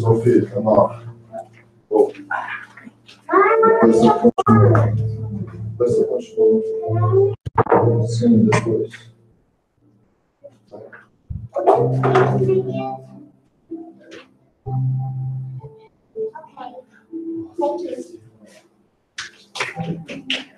Sophie, come on. Oh. Pensa continuou sendo depois. Thank you.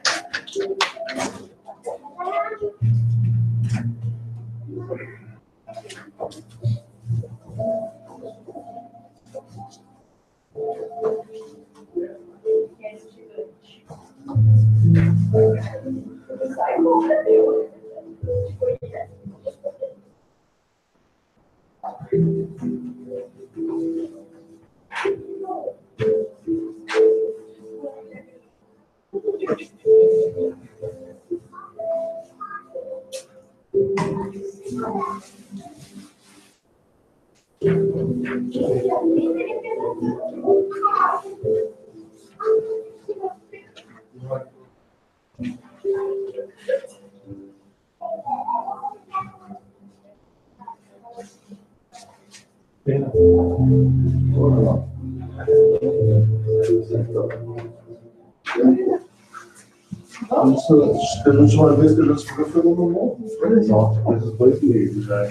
Acho que a última vez que a gente foi no mundo. Não, mas os dois livros já.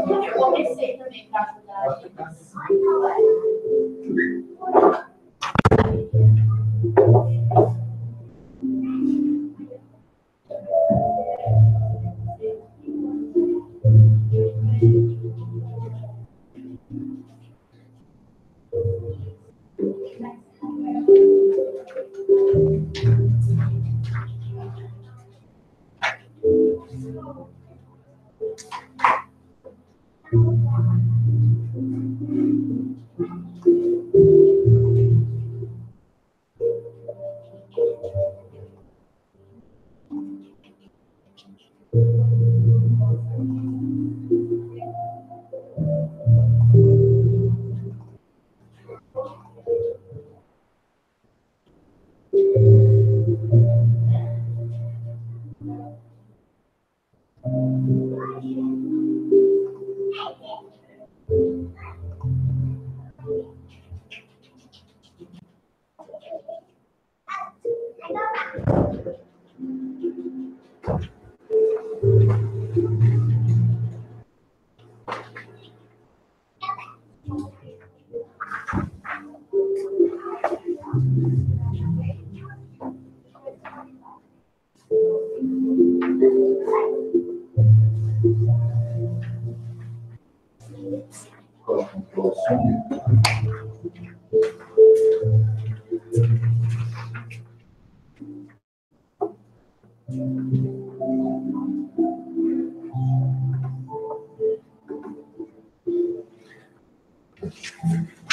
Eu comecei também para ajudar eles.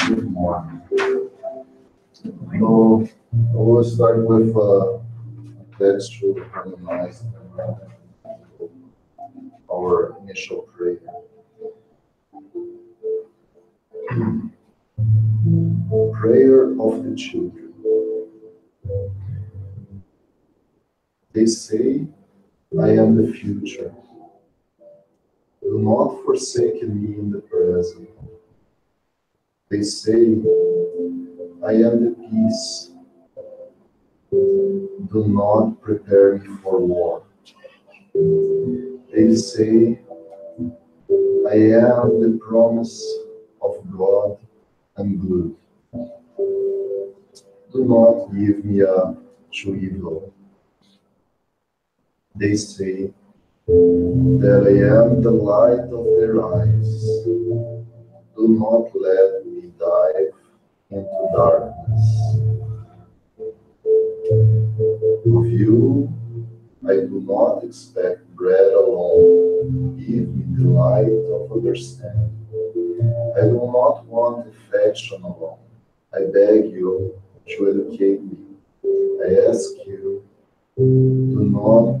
Good morning. So, we'll start with text to harmonize our initial prayer. Prayer of the children. They say, I am the future. Do not forsake me in the present. They say, I am the peace. Do not prepare me for war. They say, I am the promise of God and good. Do not give me up to evil. They say that I am the light of their eyes. Do not let me dive into darkness. Of you, I do not expect bread alone. Give me the light of understanding. I do not want affection alone. I beg you to educate me. I ask you, do not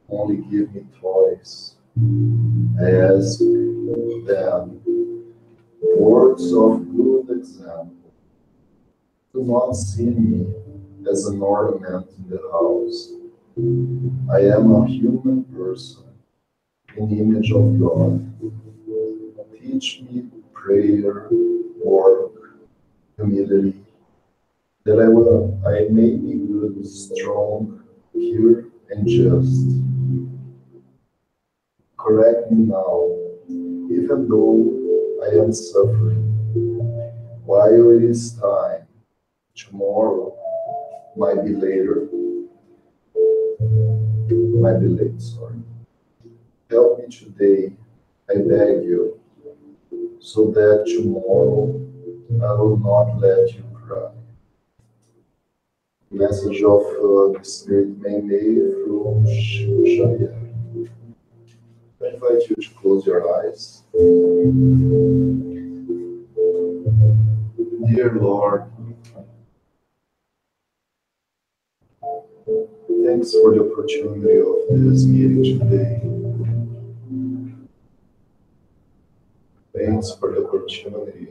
only give me toys. I ask them words of good example. Do not see me as an ornament in the house. I am a human person in the image of God. Teach me prayer, work, humility, that I may be good, strong, pure, and just. Correct me now, even though I am suffering. While it is time, tomorrow might be later, might be late, sorry. Help me today, I beg you, so that tomorrow I will not let you cry. Message of the Spirit made through Xavier. I invite you to close your eyes. Dear Lord, thanks for the opportunity of this meeting today. Thanks for the opportunity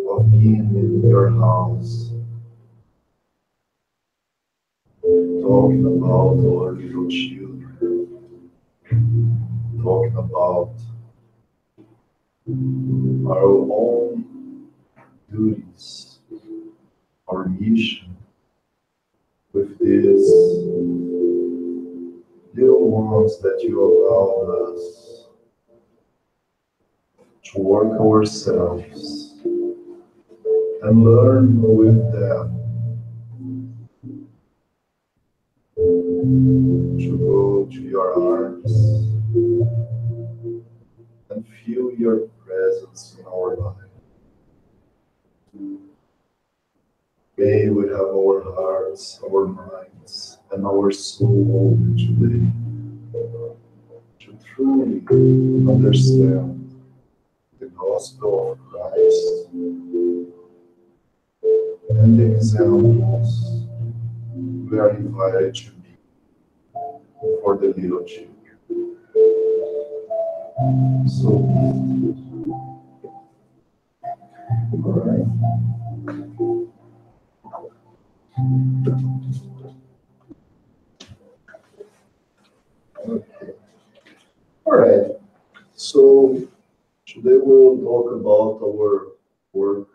of being in your house, talking about our little children, talking about our own duties, our mission with these little ones that you allowed us to work ourselves and learn with them to go to your arms and feel your presence in our life. May we have our hearts, our minds, and our soul open today. truly understand the gospel of Christ and the examples we are invited to be for the little children. So, all right. Okay. All right. So today we'll talk about our work,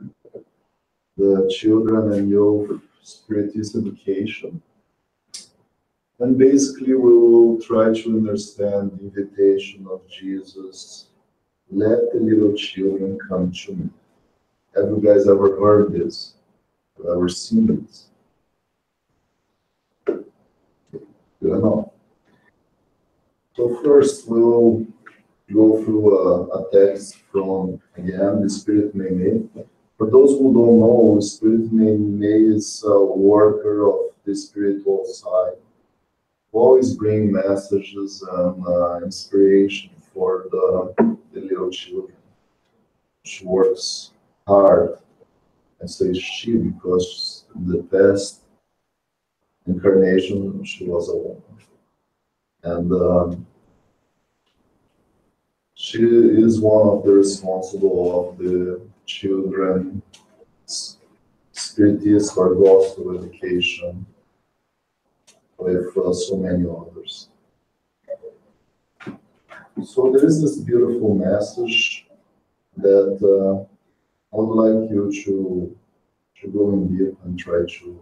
the children and youth Spiritist education. And basically we will try to understand the invitation of Jesus. Let the little children come to me. Have you guys ever heard this? Ever seen this? Good enough. So first we'll go through a text from, again, the Spirit Meme. For those who don't know, Spirit Meme is a worker of the spiritual side, who always bring messages and inspiration for the little children. She works hard. I say she because in the past incarnation she was a woman. And she is one of the responsible of the children Spiritist or gospel education with so many others. So there is this beautiful message that I would like you to go in deep and try to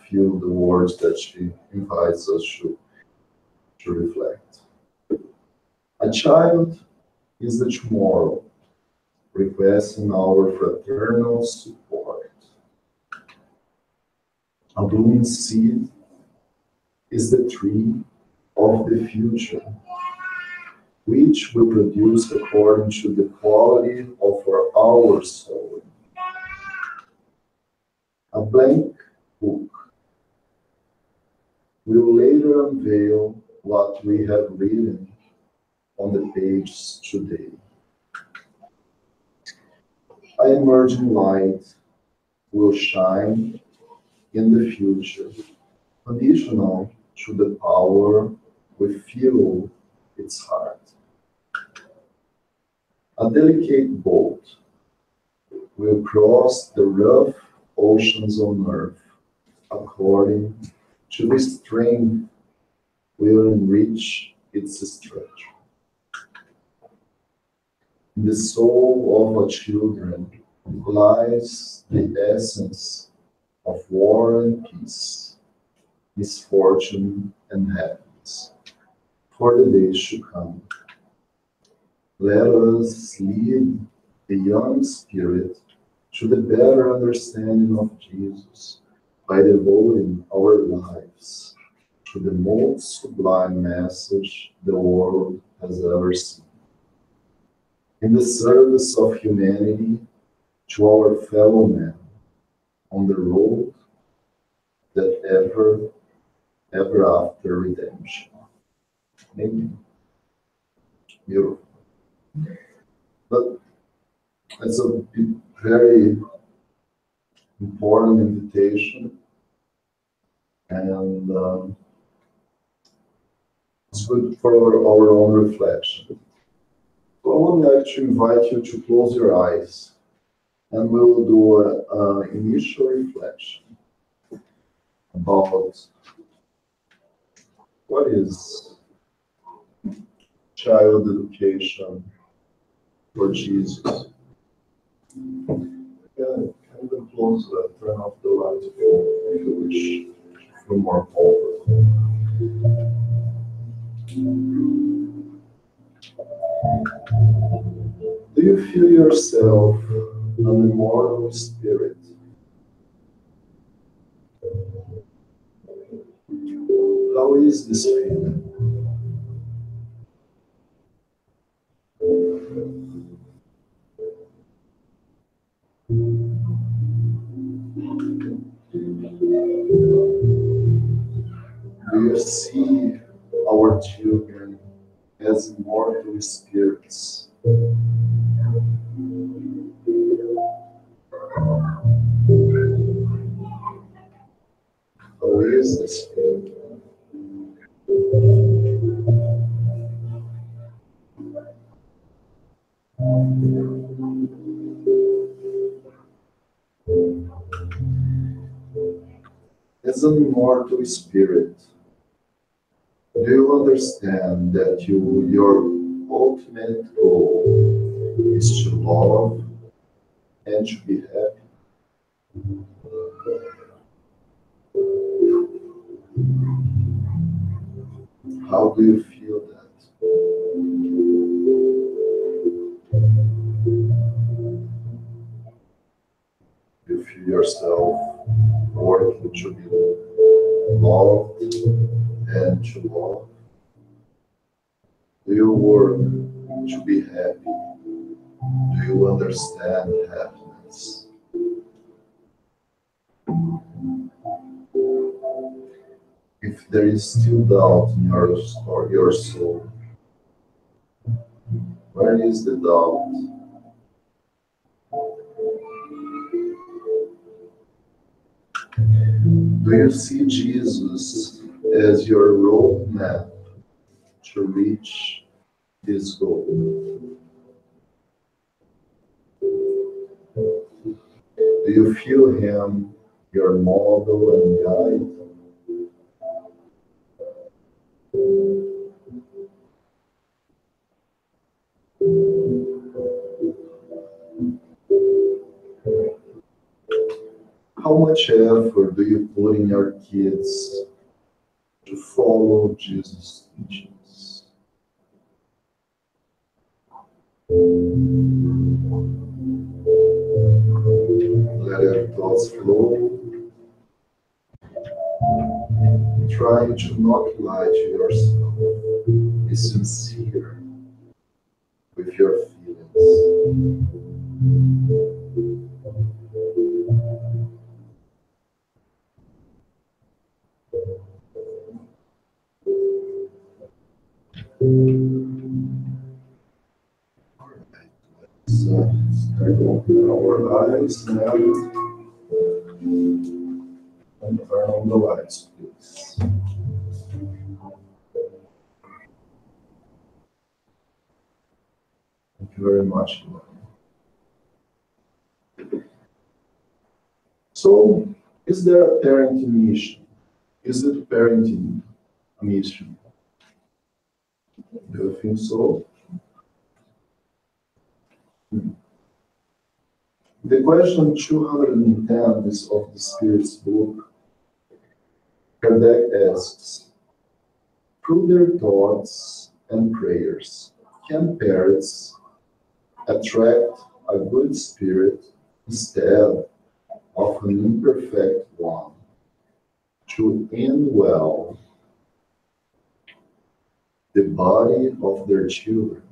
feel the words that she invites us to reflect. A child is the tomorrow, requesting our fraternal support. A blooming seed is the tree of the future, which will produce according to the quality of our soul. A blank book will later unveil what we have written on the page today. An emerging light will shine in the future, conditional to the power we feel its heart. A delicate boat will cross the rough oceans on earth, according to the strength will enrich its stretch. In the soul of a children lies the essence of war and peace, misfortune and happiness, for the days to come. Let us lead the young spirit to the better understanding of Jesus by devoting our lives to the most sublime message the world has ever seen. In the service of humanity to our fellow men on the road that ever after redemption. Amen. Beautiful. But it's a very important invitation, and it's good for our own reflection. So I would like to invite you to close your eyes, and we'll do an initial reflection about what is child education for Jesus. Yeah, kind of close, turn off the light if you wish to feel more comfortable. Do you feel yourself an immortal spirit? How is this feeling? Do you see our children as immortal spirits. How is the spirit? As an immortal spirit, do you understand that your ultimate goal is to love and to be happy? How do you feel that? You feel yourself working to be loved and to love? Do you work to be happy? Do you understand happiness? If there is still doubt in your soul, where is the doubt? Do you see Jesus as your roadmap to reach this goal? Do you feel him your model and guide? How much effort do you put in your kids to follow Jesus' teachings? Let your thoughts flow. Try to not lie to yourself. Be sincere with your feelings. So, start opening our eyes now and turn on the lights, please. Thank you very much. So, is there a parenting mission? Is it parenting a mission? Do you think so? The question 210 is of the Spirit's book. Kardec asks, through their thoughts and prayers, can parents attract a good spirit instead of an imperfect one to end well the body of their children?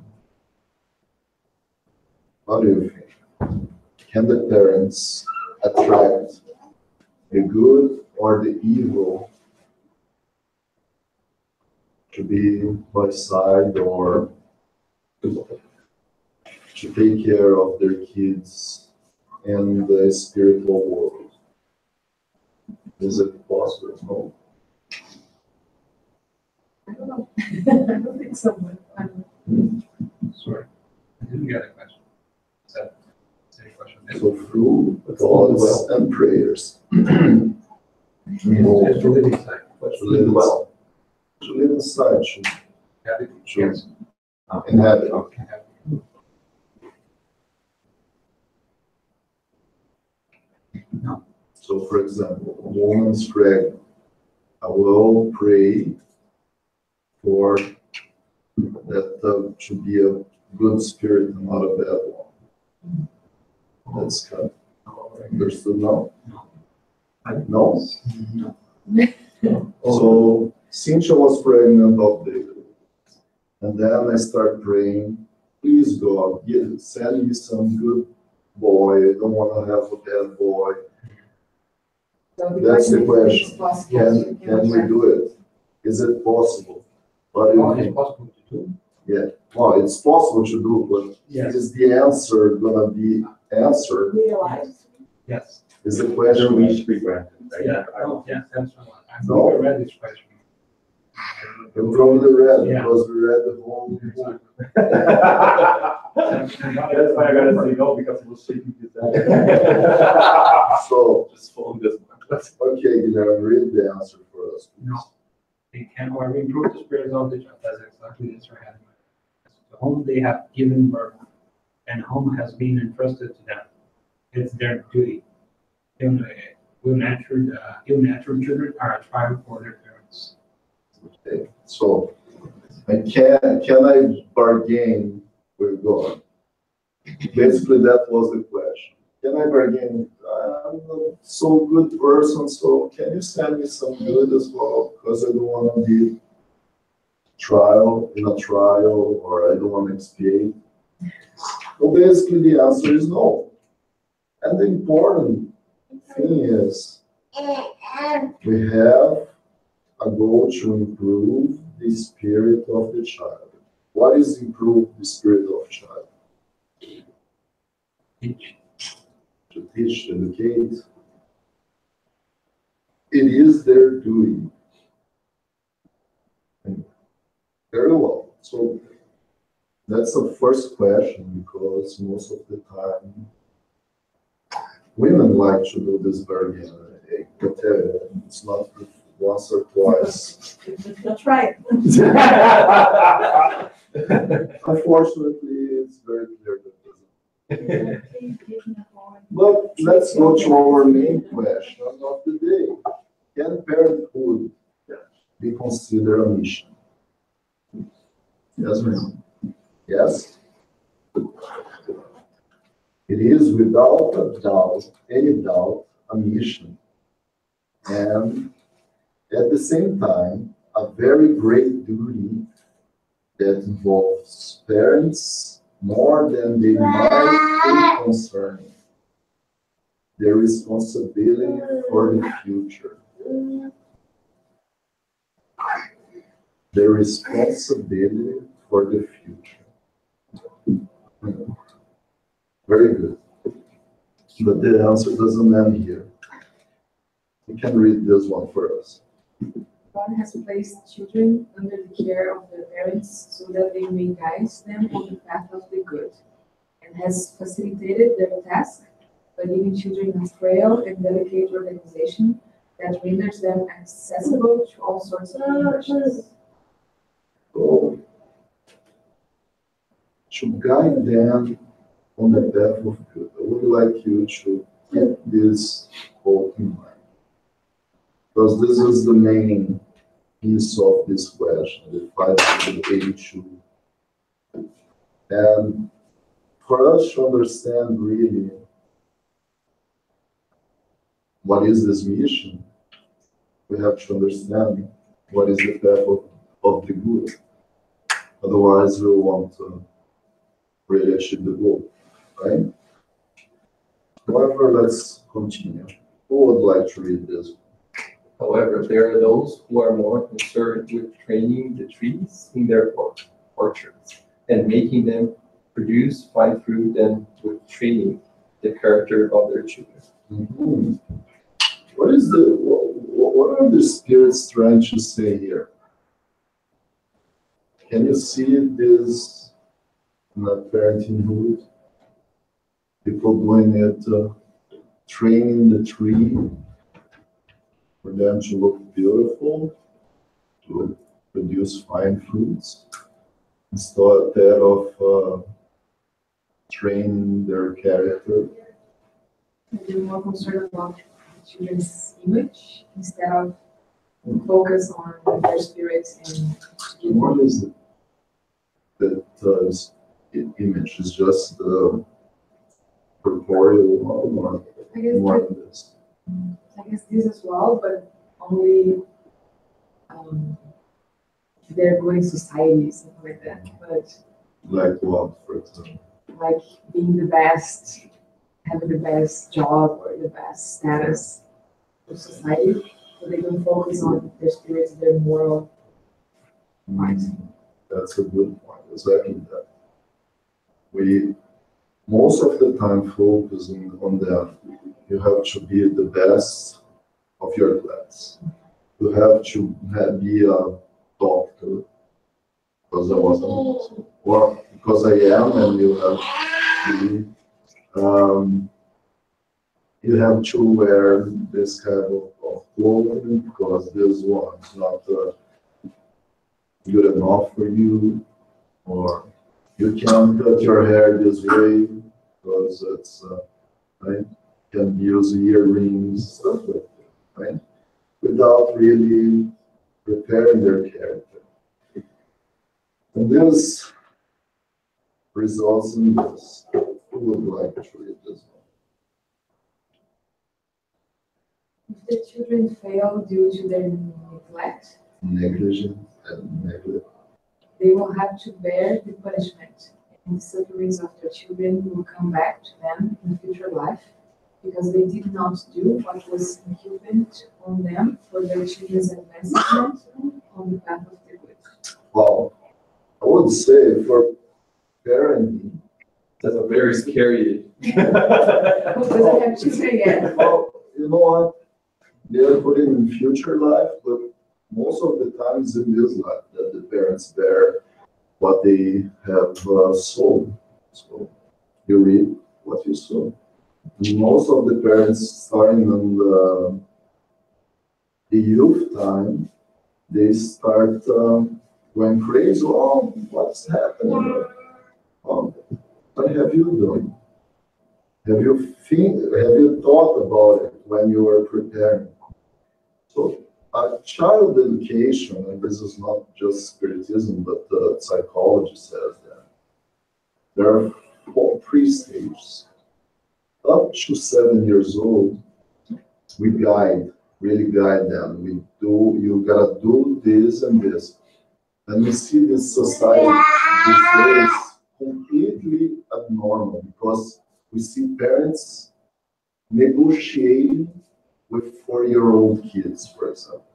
What do you think? Can the parents attract the good or the evil to be by side or to take care of their kids in the spiritual world? Is it possible? I don't know. I don't think so. Sorry, I didn't get a question. Is that a question? So through thoughts and prayers. To live inside. To live well. To live inside. Have it? Yes. Inhabit. Okay. No. So, for example, a woman's pregnant. I will pray for that should be a good spirit and not a bad one. That's kind of understood now? No? No. So, Cynthia was pregnant of David. And then I start praying, please God, send me some good boy. I don't want to have a bad boy. So That's the question. Can Can we do it? Is it possible? What do you What is think? possible to do? Yeah, well, it's possible to do, but Yes. is the answer gonna be answered? Realize. Yes. Is the Their question? wish be granted, right? Yeah, oh, yeah, that's one. I No. never read this question. You probably read, Yeah. because we read the whole book. That's why I gotta say no, because it was shaking his head. So, Just follow this one. okay, Guilherme, read the answer for us. please. No. They can, however, improve the spirits of the child. That's exactly this right hand. To whom they have given birth, and whom has been entrusted to them. It's their duty. Ill-natured children are a trial for their parents. Okay, so, and can I bargain with God? Basically, that was the question. Can I bargain? I'm not so good person, so can you send me some good as well? Because I don't want to be in a trial, or I don't want to expiate. So basically, the answer is no. And the important thing is, we have a goal to improve the spirit of the child. What is improve the spirit of child? Each. To teach, to educate. It is their duty. Very well. So that's the first question, because most of the time women like to do this bargain. But it's not once or twice. That's right. Unfortunately, it's very clear that it doesn't. But let's go to our main question of the day. Can parenthood be considered a mission? Yes or no? Yes? It is without a doubt, any doubt, a mission. And at the same time, a very great duty that involves parents more than they might be concerning. The responsibility for the future. The responsibility for the future. Very good. But the answer doesn't end here. You can read this one for us. God has placed children under the care of their parents so that they may guide them on the path of the good, and has facilitated their task by giving children a frail and delicate organization that renders them accessible to all sorts of impressions. So, to guide them on the path of good. I would like you to keep this quote in mind. Because this is the main piece of this question, the 582. And for us to understand really what is this mission, we have to understand what is the path of the good. Otherwise, we won't really achieve the goal, right? However, let's continue. Who would like to read this? However, there are those who are more concerned with training the trees in their orchards and making them produce fine fruit than with training the character of their children. Mhm. What are the spirits trying to say here? Can you see this in a parenthood? People doing it, training the tree for them to look beautiful, to produce fine fruits, instead of training their character. They're more concerned about children's image instead of focus on their spirits and What is it that image is just corporeal or I guess more than this? I guess this as well, but only they're going society, something like that. But Like what, for example? like being the best, having the best job or the best status of society, so they don't focus on their spirits, their moral mind. That's a good point. exactly that. We most of the time focusing on them. You have to be the best of your class. You have to be a doctor because I wasn't, or because I am, and you have to be. You have to wear this kind of clothing because this one's not good enough for you, or you can't cut your hair this way because it's right. Can use earrings, stuff like that, right? Without really preparing their character. And this results in this. Who would like to read this If the children fail due to their neglect, one? Negligence and neglect. they will have to bear the punishment, and the sufferings of their children will come back to them in future life, because they did not do what was incumbent on them for their children's advancement on the path of the good. Well, I would say for parenting, That's a very scary. Who doesn't have children yet? well, you know what? They are put in future life, but most of the times in this life that the parents bear what they have sown. So you reap what you sow. Most of the parents starting on the youth time, they start going crazy. Oh, what's happening? What have you done? Have you thought about it when you were preparing? So child education, and this is not just spiritism, but psychology says that there are three stages. Up to 7 years old, we really guide them. You gotta do this and this. And we see this society these days completely abnormal because we see parents negotiating with 4-year-old kids, for example.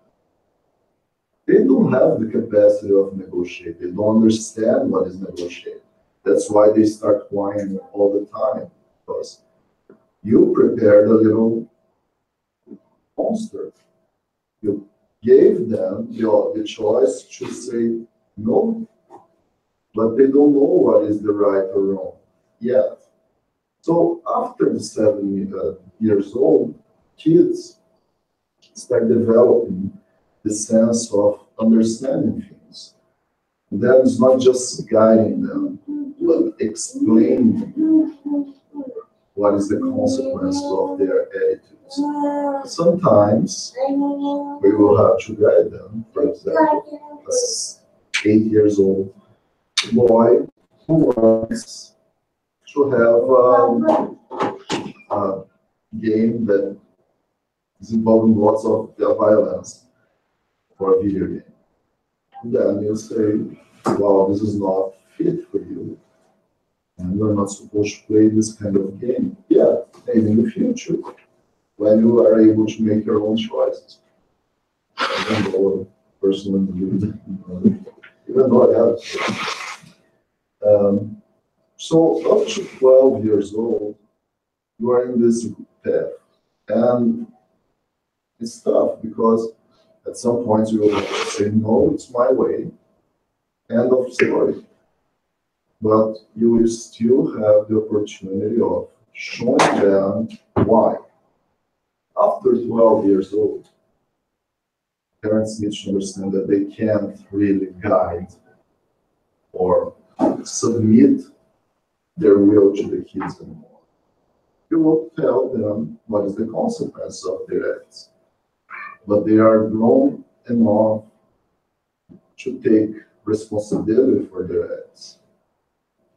They don't have the capacity of negotiate. They don't understand what is negotiated. That's why they start whining all the time, because you prepared a little monster. You gave them the choice to say no, but they don't know what is the right or wrong yet. So after the 7 years old, kids start developing the sense of understanding things. That is not just guiding them, but explaining what is the consequence of their attitudes. Sometimes we will have to guide them. For example, a 8 years old boy who wants to have a game that is involving lots of violence for a video game. Then you say, well, this is not fit for you. And you're not supposed to play this kind of game. Yeah, maybe in the future, when you are able to make your own choices. I don't know personally, even though I have. So up to 12 years old, you are in this path. And it's tough because at some point you will have to say, no, it's my way. End of story. But you will still have the opportunity of showing them why. After 12 years old, parents need to understand that they can't really guide or submit their will to the kids anymore. You will tell them what is the consequence of their acts. But they are grown enough to take responsibility for their acts.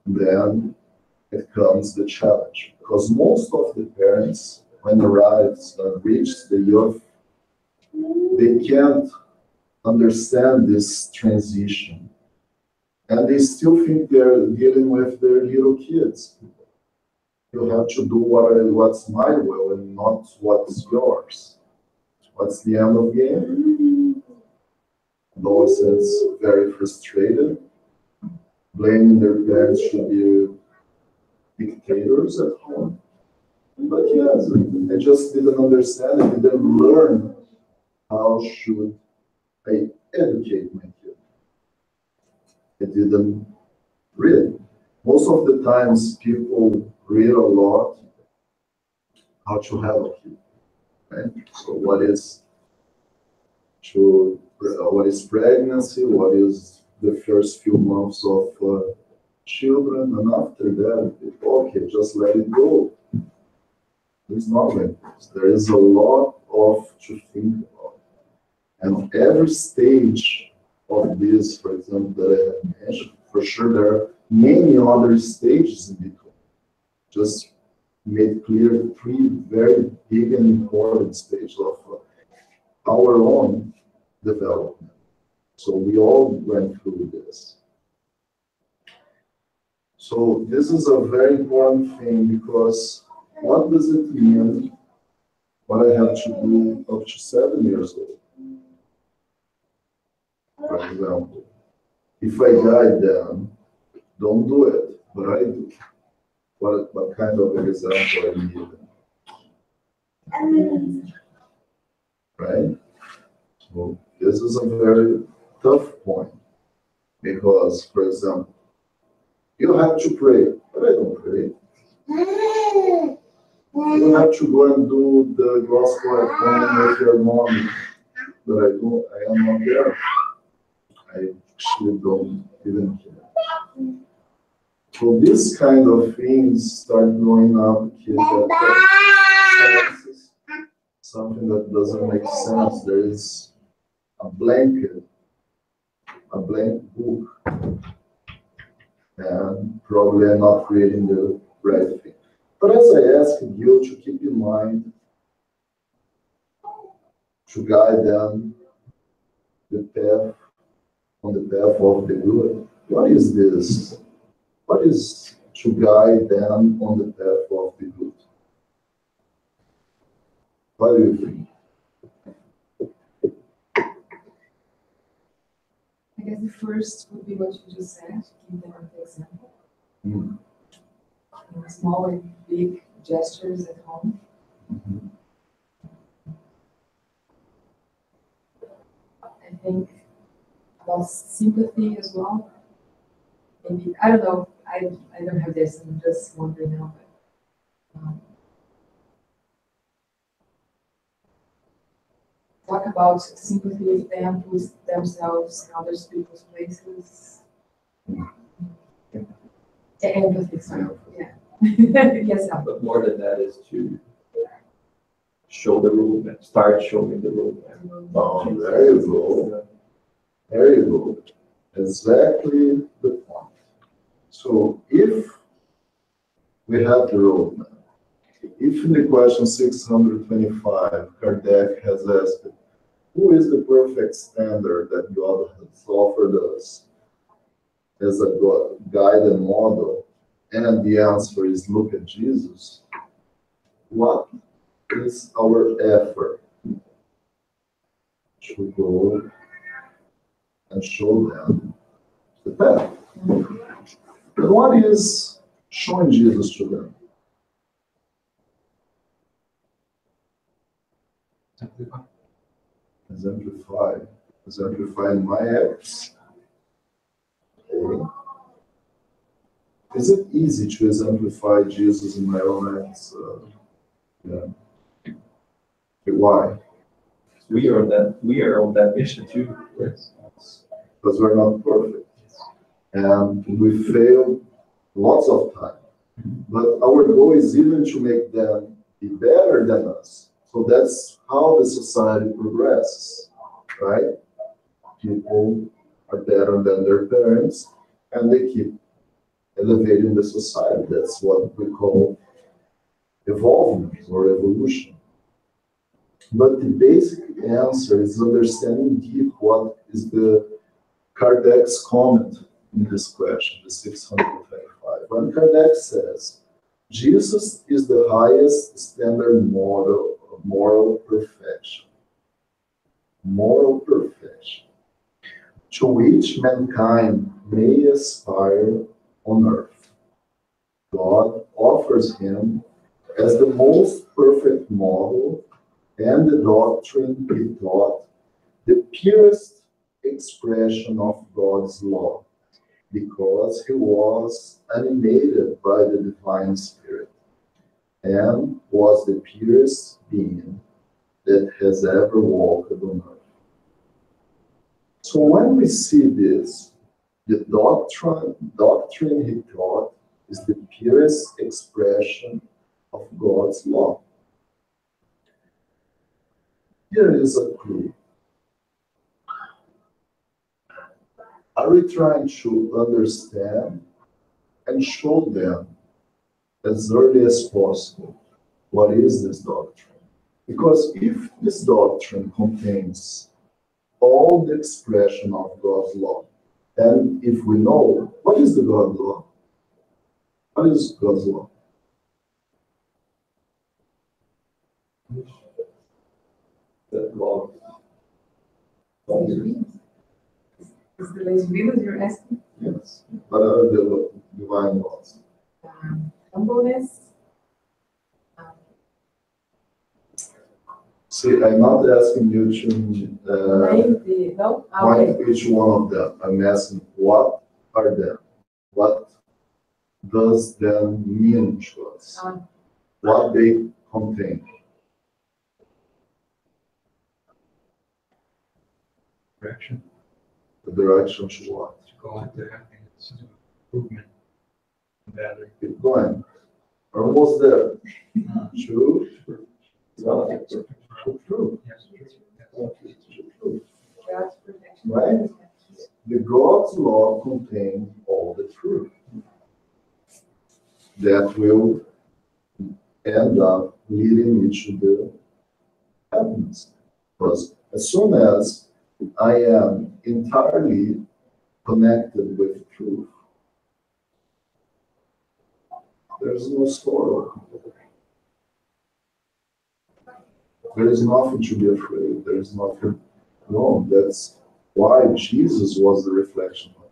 Then it comes the challenge. Because most of the parents, when they reach the youth, they can't understand this transition. And they still think they're dealing with their little kids. You have to do what's my will and not what's yours. What's the end of the game? Adolescents very frustrated, blaming their parents should be dictators at home. But yes, I just didn't understand, I didn't learn how should I educate my kid. I didn't read. Most of the times people read a lot how to have a kid, right? So what is pregnancy, what is the first few months of children, and after that, okay, just let it go. It's not like this. There is a lot of to think about. And every stage of this, for example, that I have mentioned, for sure there are many other stages in between. Just made clear three very big and important stages of our own development. So we all went through this. So this is a very important thing because what does it mean what I have to do up to 7 years old? For example, if I guide them, don't do it, but I do. What kind of example I need? Right? So this is a very tough point because, for example, you have to pray, but I don't pray. You have to go and do the gospel at home with your mom, but I am not there. I actually don't even care. So this kind of things start growing up, kids that senses, something that doesn't make sense. There is a blank book, and probably I'm not reading the right thing. But as I ask you to keep in mind, to guide them on the path of the good, what is this? What is to guide them on the path of the good? What do you think? I guess the first would be what you just said, give them an example. Small and big gestures at home. I think about sympathy as well. Maybe, I don't know, I don't have this, I'm just wondering now, but talk about sympathy with them, put themselves in other people's places. Empathy, sorry. Yeah. Yes, But more than that is to show the roadmap, start showing the roadmap. Oh, there you go. There you go. Exactly the point. So if we have the roadmap, if in the question 625, Kardec has asked, who is the perfect standard that God has offered us as a guide and model? And the answer is look at Jesus. What is our effort to go and show them the path? And what is showing Jesus to them? Exemplify my acts. Okay. Is it easy to exemplify Jesus in my own acts? Yeah. Why? We are on that mission too. Yes. Because we're not perfect. And we fail lots of time. But our goal is even to make them be better than us. So that's how the society progresses, right? People are better than their parents, and they keep elevating the society. That's what we call evolvement or evolution. But the basic answer is understanding deep what is the Kardec's comment in this question, the 625. When Kardec says, Jesus is the highest standard model of moral perfection. Moral perfection. To which mankind may aspire on earth. God offers him as the most perfect model and the doctrine he taught, the purest expression of God's law, because he was animated by the divine spirit and was the purest being that has ever walked on earth. So when we see this, the doctrine he taught is the purest expression of God's law. Here is a clue. Are we trying to understand and show them as early as possible what is this doctrine? Because if this doctrine contains all the expression of God's law, and if we know what is the God's law, what is God's law? The law. Is the leis divinas you're asking? Yes. What are the divine laws? Humbleness. See, I'm not asking you to Name the, no? find Okay. each one of them. I'm asking what are them? What does them mean to us? What they contain? Direction The direction to what? to go into happiness, to improvement, better. Keep going. We're almost there. True. True. Yes, True. God's protection. Right? The God's law contains all the truth that will end up leading me to the happiness. Because as soon as I am entirely connected with truth, there's no sorrow. There is nothing to be afraid. There is nothing wrong. That's why Jesus was the reflection of it.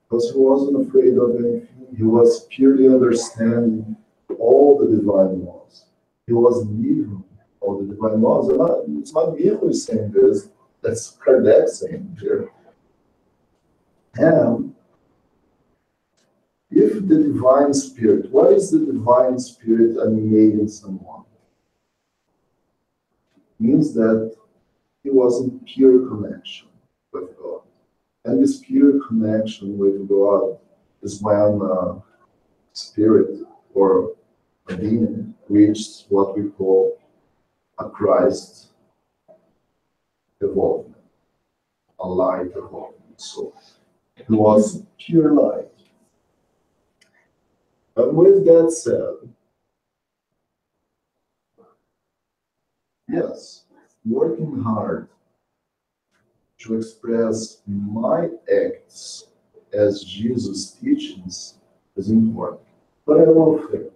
Because he wasn't afraid of anything. He was purely understanding all the divine laws. He was living all the divine laws. And it's not me who is saying this. That's Kardec saying here. And if the divine spirit, what is the divine spirit animating someone? Means that he was in pure connection with God. And this pure connection with God is when spirit or a being reached what we call a Christ evolvement, a light evolvement. So it was pure light. And with that said, yes, working hard to express my acts as Jesus' teachings is important. But I will fail.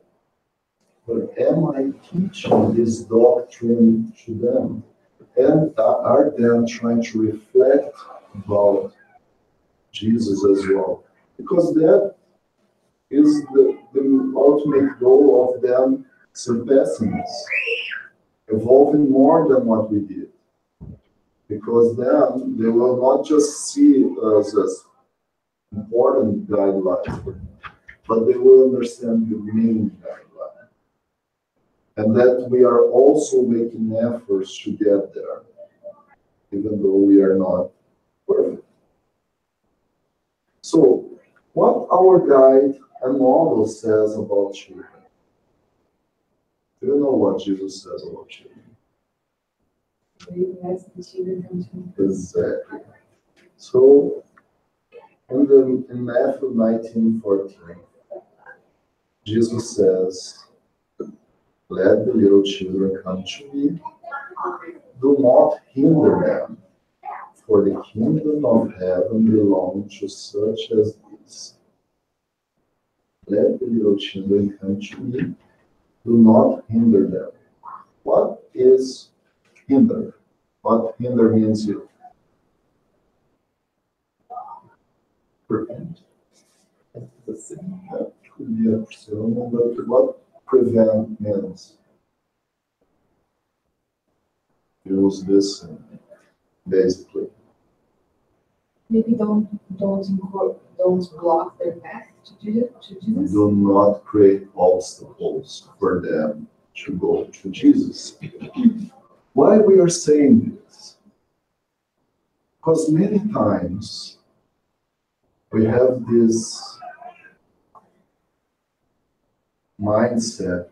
But am I teaching this doctrine to them? And are they trying to reflect about Jesus as well? Because that is the ultimate goal of them surpassing us, evolving more than what we did. Because then they will not just see us as important guidelines, but they will understand the main guideline. And that we are also making efforts to get there, even though we are not perfect. So, what our guide and model says about children? Do you know what Jesus says about children? Yes, the children come to Exactly. So, in Matthew 19:14, Jesus says, "Let the little children come to me. Do not hinder them, for the kingdom of heaven belongs to such as these." Let the little children come to me. Do not hinder them. What is hinder? What hinder means here? Prevent. That's the same. That could be a persona, but what prevent means? Use this basically. Maybe don't block their path to Jesus. Do not create obstacles for them to go to Jesus. Why we are saying this? Because many times we have this mindset,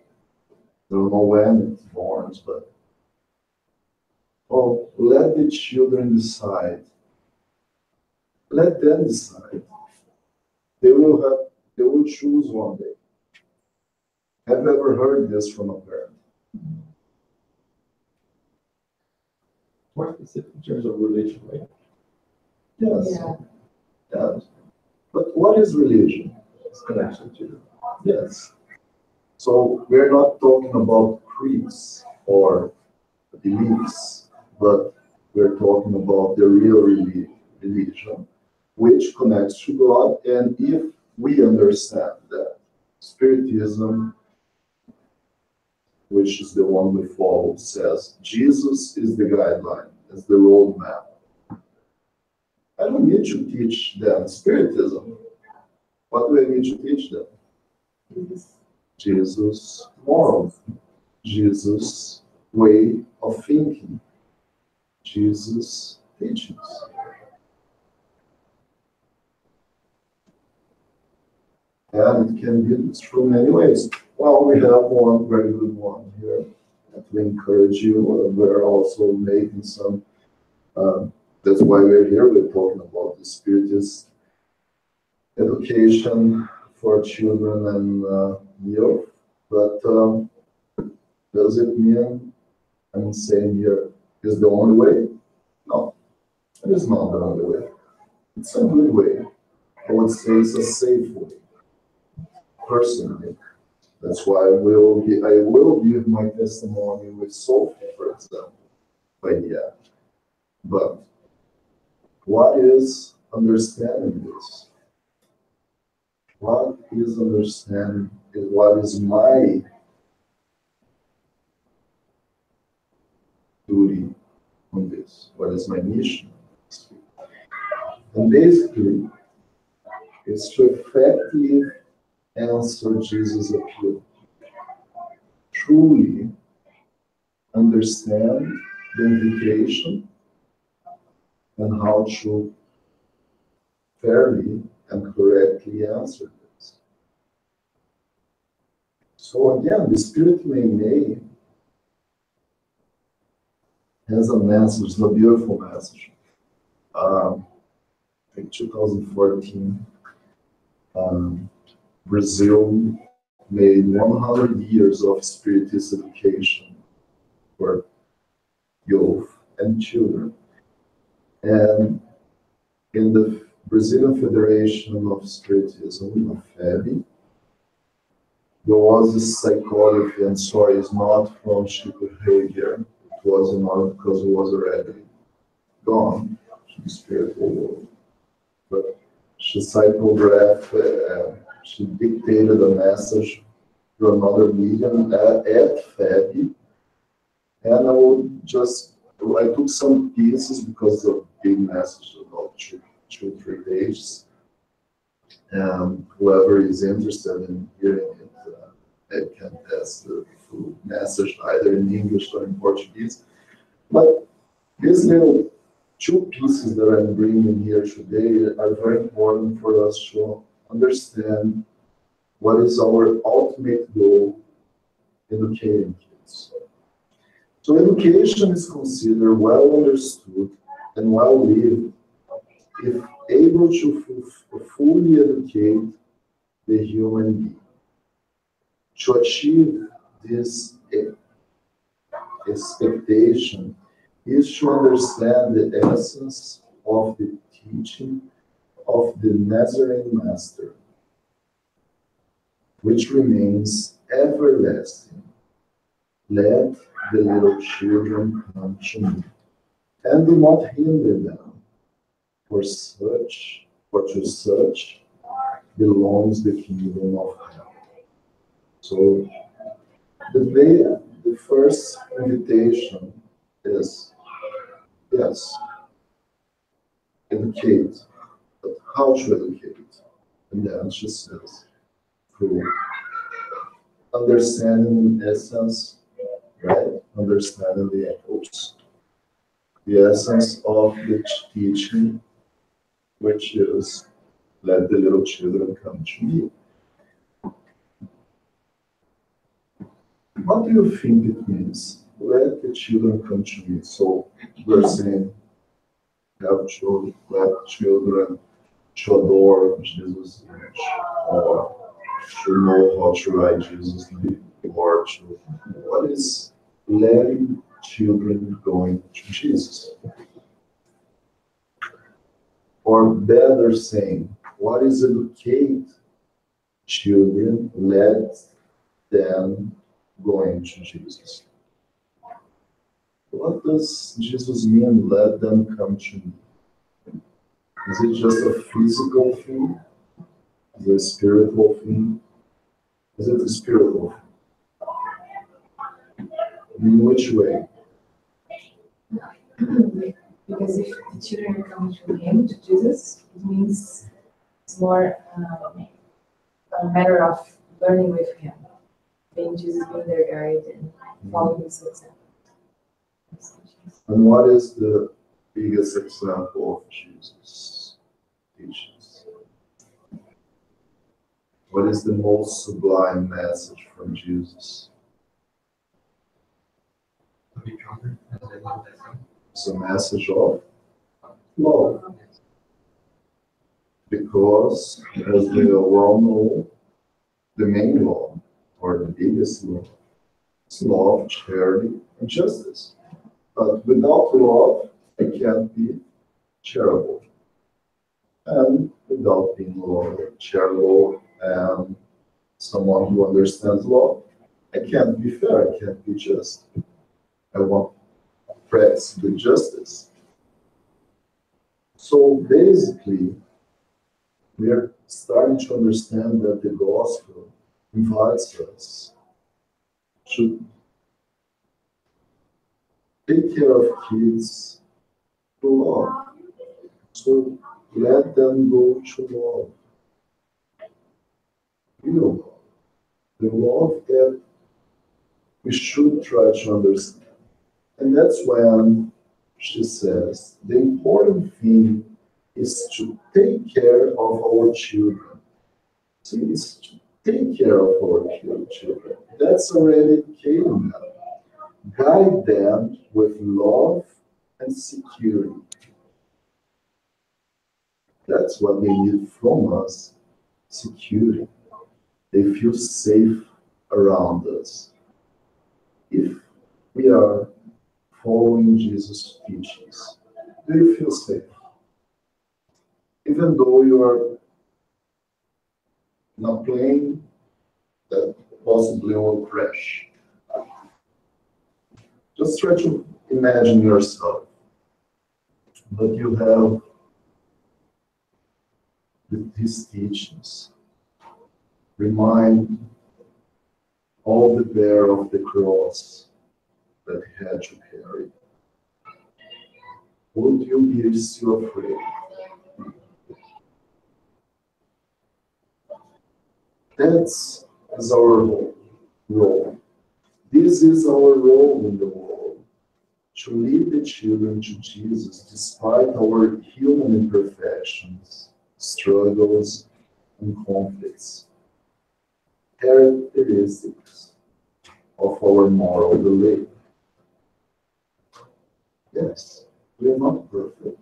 I don't know when it's born, but oh, let the children decide. Let them decide. They will choose one day. Have you ever heard this from a parent? More specific in terms of religion, right? Yes. Yeah. Yes. But what is religion? It's connection to. Yes. So we're not talking about creeds or beliefs, but we're talking about the real religion, which connects to God. And if we understand that Spiritism, which is the one we follow, says Jesus is the guideline, is the roadmap. I don't need to teach them Spiritism. What do I need to teach them? Jesus' moral, Jesus' way of thinking, Jesus' teachings. And it can be through many ways. Well, we have one very good one here that we encourage you. We're also making some, that's why we're here. We're talking about the Spiritist education for children and youth. But does it mean I'm saying here is the only way? No, it is not the only way. It's a good way. I would say it's a safe way. Personally, that's why I will give my testimony with Sophie, for example, by the end. But what is understanding this? What is understanding? What is my duty on this? What is my mission? And basically, it's to effectively answer Jesus' appeal. Truly understand the invitation and how to fairly and correctly answer this. So again, the Spirit May has a message, a beautiful message. In 2014, Brazil made 100 years of Spiritist education for youth and children. And in the Brazilian Federation of Spiritism, FEB, there was a psychology, and sorry, it's not from Chico Heidegger, it was not because it was already gone to the spiritual world. But she psychographed, she dictated a message to another medium at FEB, and I took some pieces because of big message about two, 3 pages. And whoever is interested in hearing it, they can test the full message either in English or in Portuguese. But these little 2 pieces that I'm bringing here today are very important for us to understand what is our ultimate goal educating kids. So education is considered well understood and well lived if able to fully educate the human being. To achieve this expectation is to understand the essence of the teaching of the Nazarene Master, which remains everlasting. Let the little children come to me, and do not hinder them, for such For to such belongs the kingdom of heaven. So the first invitation is, yes, educate, but how to educate? And then she says, through understanding the essence, right? Understanding the echoes, the essence of the teaching, which is let the little children come to me. What do you think it means? Let the children come to me. So we're saying, have to let children to adore Jesus' image, or to know how to write Jesus' name, or to what is letting children going to Jesus? Or better saying, what is educate children, let them going to Jesus? What does Jesus mean, let them come to me? Is it just a physical thing? Is it a spiritual thing? Is it a spiritual thing? In which way? Because if the children are coming to him, to Jesus, it means it's more a matter of learning with him, being Jesus being their guide and following his example. And what is the biggest example of Jesus' teachings? What is the most sublime message from Jesus? To be stronger as I love thyself. It's a message of love. Because, as we well know, the main law, or the biggest law, is love, charity, and justice. But without love, I can't be charitable. And without being charitable, and someone who understands law, I can't be fair, I can't be just. I want to practice the justice. So basically, we are starting to understand that the gospel invites us to take care of kids through love. So let them go to love. Real love. The love that we should try to understand. And that's when she says the important thing is to take care of our children. See, it's to take care of our children. That's already educating them. Guide them with love and security. That's what they need from us, security. They feel safe around us. If we are following Jesus' teachings, do you feel safe? Even though you are not playing, that possibly will crash. Just try to imagine yourself, but you have these teachings. Remind all the bear of the cross that he had to carry. Would you be still afraid? That's our role. This is our role in the world, to lead the children to Jesus despite our human imperfections, struggles, and conflicts. Characteristics of our moral belief. Yes, we are not perfect.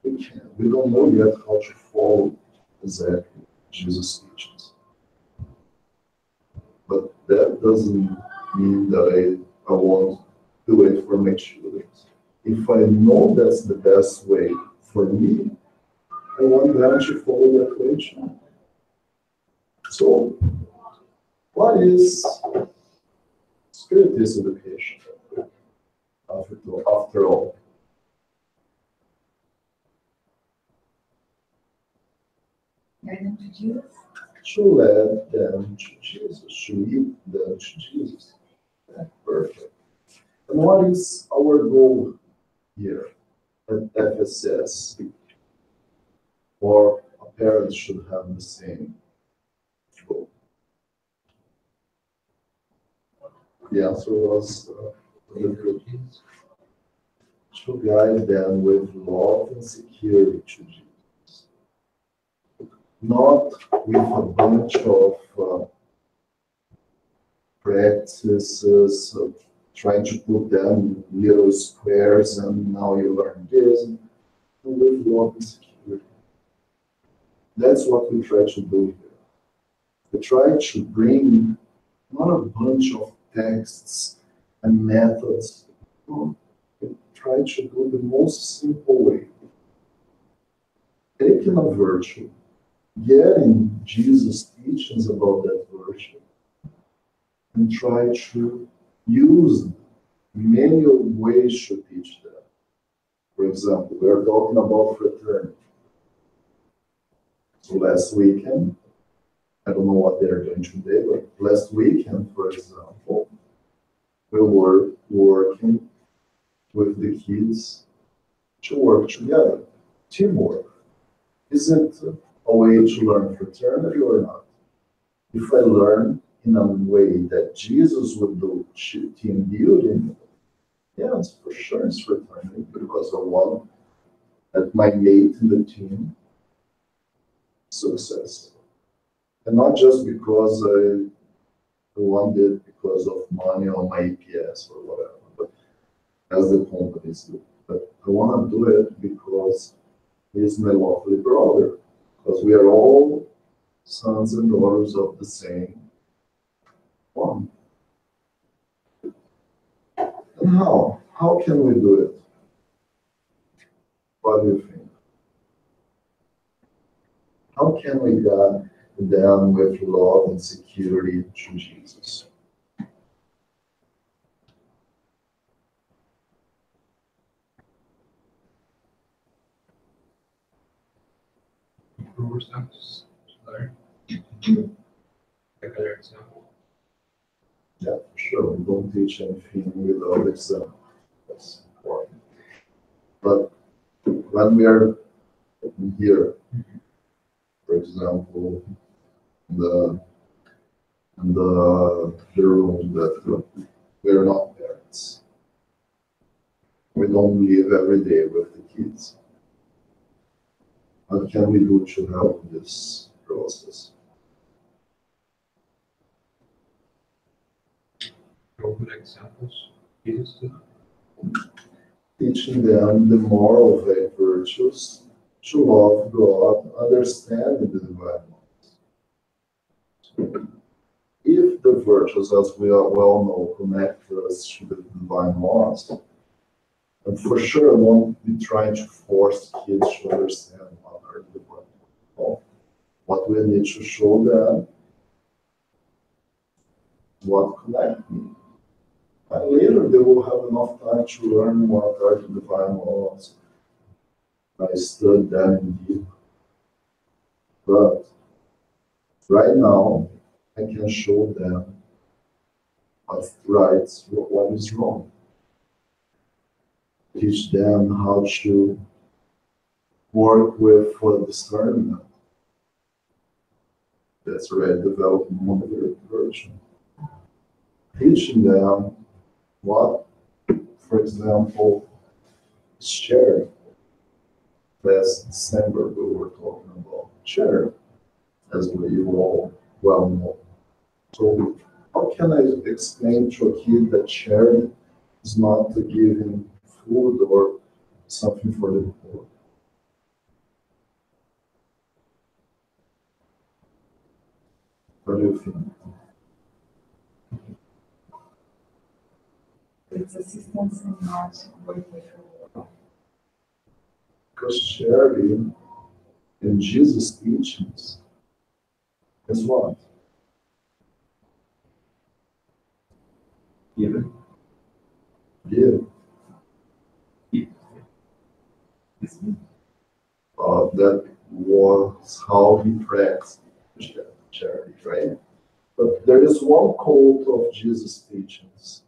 We can't. We don't know yet how to follow exactly Jesus' teachings. But that doesn't mean that I won't do it for my children. If I know that's the best way for me, I want them to follow that way too. So, what is Spiritist education? After all, Guide them to Jesus. To lead them to Jesus, to lead them to Jesus. Yeah, perfect. And what is our goal here at FSS? Or a parent should have the same goal? The answer was to guide them with love and security to Jesus. Not with a bunch of practices, trying to put them in little squares and now you learn this, and with love and security. That's what we try to do here. We try to bring not a bunch of texts and methods. No, we try to do the most simple way. Taking a virtue, getting Jesus' teachings about that virtue, and try to use many ways to teach that. For example, we are talking about fraternity. So last weekend, I don't know what they're doing today, but last weekend, for example, we were working with the kids to work together. Teamwork. Is it a way to learn fraternity or not? If I learn in a way that Jesus would do team building, yes, for sure it's fraternity because I want that my mate in the team success. And not just because I want it because of money on my EPS or whatever, but as the companies do. But I want to do it because he's my lovely brother, because we are all sons and daughters of the same one. And how? How can we do it? What do you think? How can we guide them with love and security to Jesus? Improve ourselves. Learn. Like other example. Yeah, for sure. We don't teach anything without example. That's important. But when we are here, for example, the the room that we are not parents. We don't live every day with the kids. What can we do to help this process? Show good examples. Jesus to Teaching them the moral virtues to love God, understanding the divine laws. If the virtues, as we are well know, connect us to the divine laws, and for sure I won't be trying to force kids to understand what are the divine laws. What we need to show them what connect me. And later they will have enough time to learn what are the divine laws. I studied them in deep. But right now, I can show them what's right, what is wrong. Teach them how to work with discernment. That's already developed in one version. Teaching them what, for example, is sharing. Last December, we were talking about sharing, as we all well know. So how can I explain to a kid that sharing is not giving food or something for the poor? What do you think? It's assistance and not work with her. Because sharing in Jesus' teachings is what? Given. Give. That was how he practiced charity, right? But there is one quote of Jesus' teachings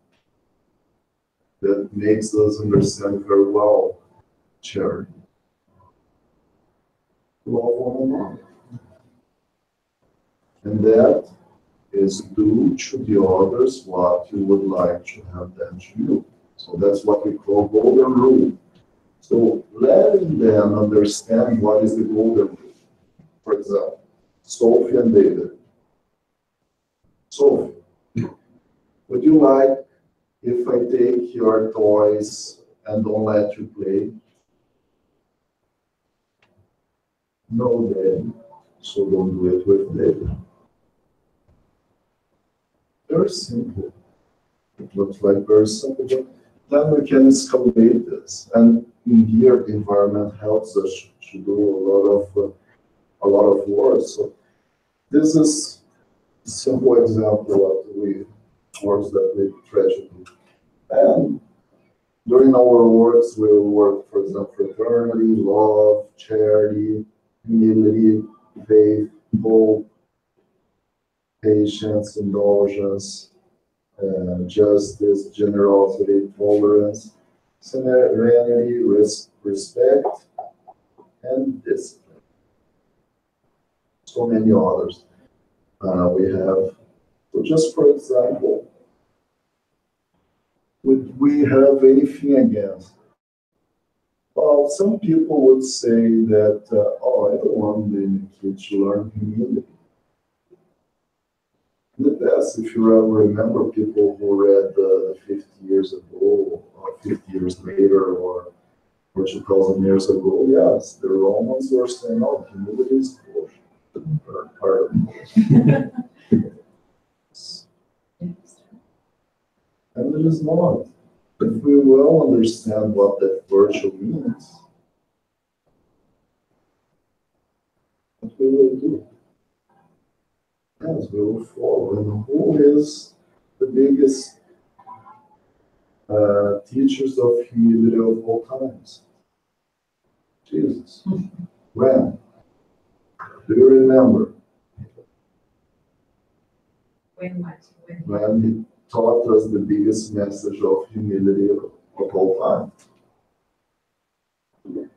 that makes us understand very well charity. Love one another. And that is do to the others what you would like to have done to you. So that's what we call golden rule. So letting them understand what is the golden rule. For example, Sophie and David. Sophie, would you like if I take your toys and don't let you play? No, Daddy. So don't do it with David. Very simple. It looks like very simple, but then we can escalate this. And in here, the environment helps us to do a lot of work. So this is a simple example of the works that we try to do. And during our works, we will work, for example, fraternity, love, charity, humility, faith, hope, patience, indulgence, justice, generosity, tolerance, serenity, respect, and discipline. So many others we have. So just for example, would we have anything against? Well, some people would say that, oh, I don't want the kids to learn humility. In the past, if you ever remember people who read 50 years ago, or 50 years later, or 2,000 years ago, yes, the Romans were saying, oh, humility is bullshit. Part of it. And it is not. If we will understand what that virtue means, what we will do? Yes, we will follow. And who is the biggest teachers of humility of all times? Jesus. When? Do you remember? When he taught us the biggest message of humility of all time. We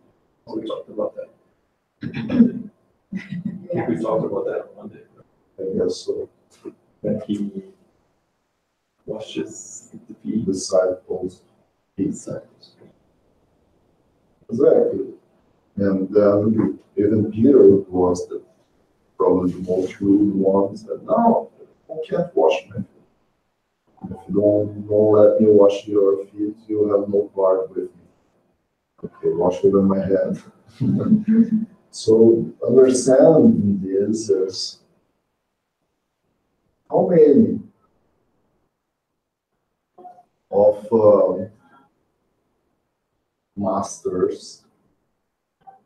talked about that. I think we talked about that on Monday. I guess so. That he washes the feet. Disciples. Exactly. And then even Peter was probably the most rude one. Said, no, you can't wash my feet. If you don't let me wash your feet, you have no part with me. Okay, wash even my head. So understand this is how many of masters